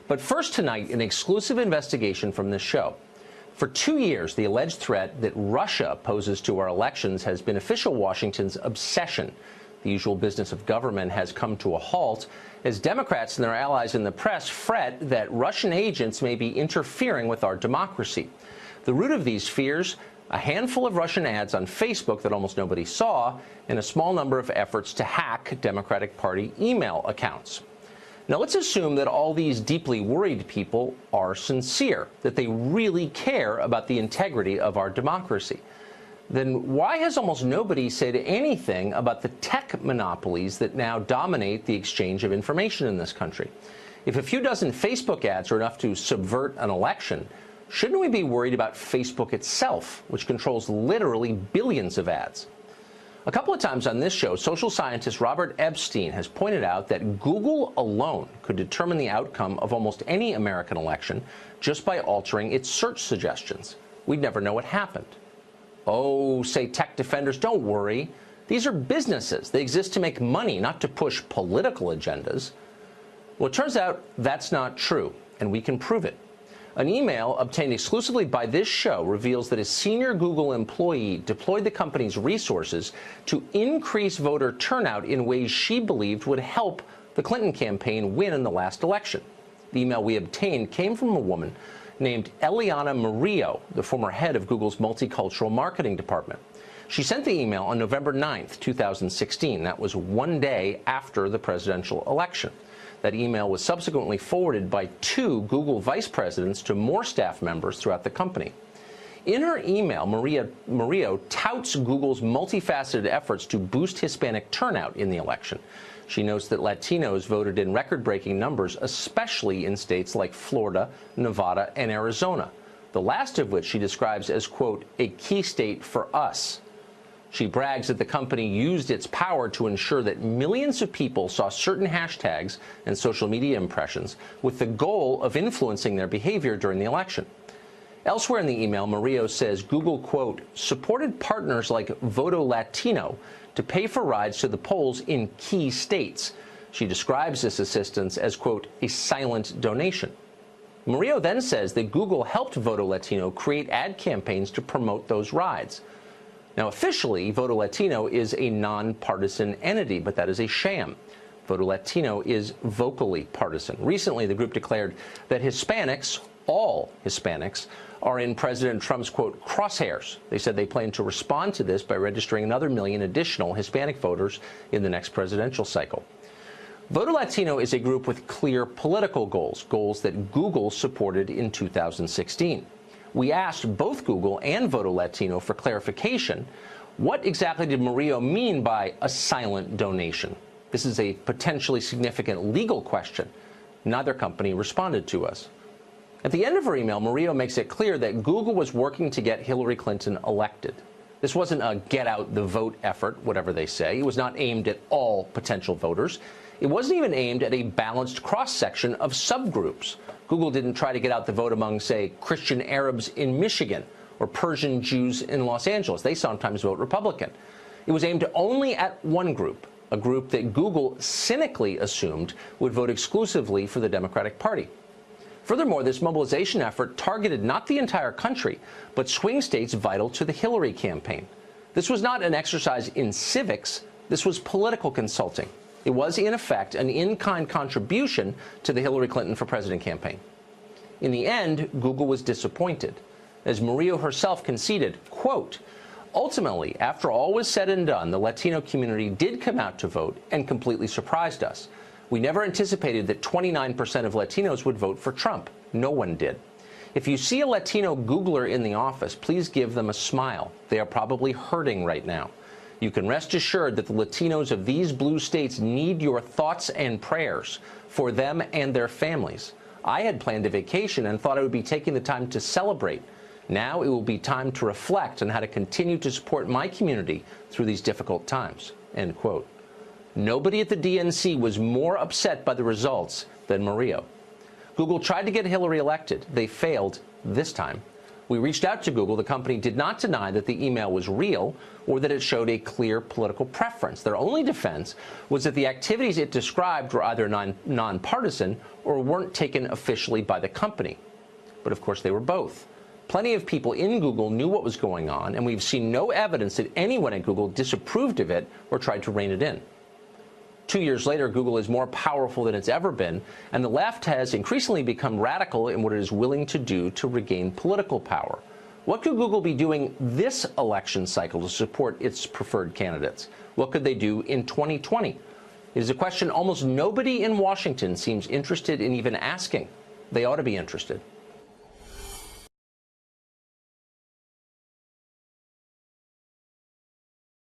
But first tonight, an exclusive investigation from this show. For 2 years, the alleged threat that Russia poses to our elections has been official Washington's obsession. The usual business of government has come to a halt as Democrats and their allies in the press fret that Russian agents may be interfering with our democracy. The root of these fears: a handful of Russian ads on Facebook that almost nobody saw, and a small number of efforts to hack Democratic Party email accounts. Now, let's assume that all these deeply worried people are sincere, that they really care about the integrity of our democracy. Then why has almost nobody said anything about the tech monopolies that now dominate the exchange of information in this country? If a few dozen Facebook ads are enough to subvert an election, shouldn't we be worried about Facebook itself, which controls literally billions of ads? A couple of times on this show, social scientist Robert Epstein has pointed out that Google alone could determine the outcome of almost any American election just by altering its search suggestions. We'd never know what happened. Oh, say tech defenders, don't worry. These are businesses. They exist to make money, not to push political agendas. Well, it turns out that's not true, and we can prove it. An email obtained exclusively by this show reveals that a senior Google employee deployed the company's resources to increase voter turnout in ways she believed would help the Clinton campaign win in the last election. The email we obtained came from a woman named Eliana Murillo, the former head of Google's multicultural marketing department. She sent the email on November 9th, 2016. That was one day after the presidential election. That email was subsequently forwarded by 2 Google vice presidents to more staff members throughout the company. In her email, Murillo touts Google's multifaceted efforts to boost Hispanic turnout in the election. She notes that Latinos voted in record-breaking numbers, especially in states like Florida, Nevada, and Arizona, the last of which she describes as, quote, a key state for us. She brags that the company used its power to ensure that millions of people saw certain hashtags and social media impressions with the goal of influencing their behavior during the election. Elsewhere in the email, Murillo says Google, quote, supported partners like Voto Latino to pay for rides to the polls in key states. She describes this assistance as, quote, a silent donation. Murillo then says that Google helped Voto Latino create ad campaigns to promote those rides. Now, officially, Voto Latino is a nonpartisan entity, but that is a sham. Voto Latino is vocally partisan. Recently, the group declared that Hispanics, all Hispanics, are in President Trump's, quote, crosshairs. They said they plan to respond to this by registering another million additional Hispanic voters in the next presidential cycle. Voto Latino is a group with clear political goals, goals that Google supported in 2016. We asked both Google and Voto Latino for clarification. What exactly did Murillo mean by a silent donation? This is a potentially significant legal question. Neither company responded to us. At the end of her email, Murillo makes it clear that Google was working to get Hillary Clinton elected. This wasn't a get out the vote effort, whatever they say. It was not aimed at all potential voters. It wasn't even aimed at a balanced cross-section of subgroups. Google didn't try to get out the vote among, say, Christian Arabs in Michigan or Persian Jews in Los Angeles. They sometimes vote Republican. It was aimed only at one group, a group that Google cynically assumed would vote exclusively for the Democratic Party. Furthermore, this mobilization effort targeted not the entire country, but swing states vital to the Hillary campaign. This was not an exercise in civics. This was political consulting. It was, in effect, an in-kind contribution to the Hillary Clinton for President campaign. In the end, Google was disappointed. As Murillo herself conceded, quote, ultimately, after all was said and done, the Latino community did come out to vote and completely surprised us. We never anticipated that 29% of Latinos would vote for Trump. No one did. If you see a Latino Googler in the office, please give them a smile. They are probably hurting right now. You can rest assured that the Latinos of these blue states need your thoughts and prayers for them and their families. I had planned a vacation and thought I would be taking the time to celebrate. Now it will be time to reflect on how to continue to support my community through these difficult times, end quote. Nobody at the DNC was more upset by the results than Murillo. Google tried to get Hillary elected. They failed this time. We reached out to Google. The company did not deny that the email was real or that it showed a clear political preference. Their only defense was that the activities it described were either nonpartisan or weren't taken officially by the company. But of course, they were both. Plenty of people in Google knew what was going on, and we've seen no evidence that anyone at Google disapproved of it or tried to rein it in. 2 years later, Google is more powerful than it's ever been, and the left has increasingly become radical in what it is willing to do to regain political power. What could Google be doing this election cycle to support its preferred candidates? What could they do in 2020? It is a question almost nobody in Washington seems interested in even asking. They ought to be interested.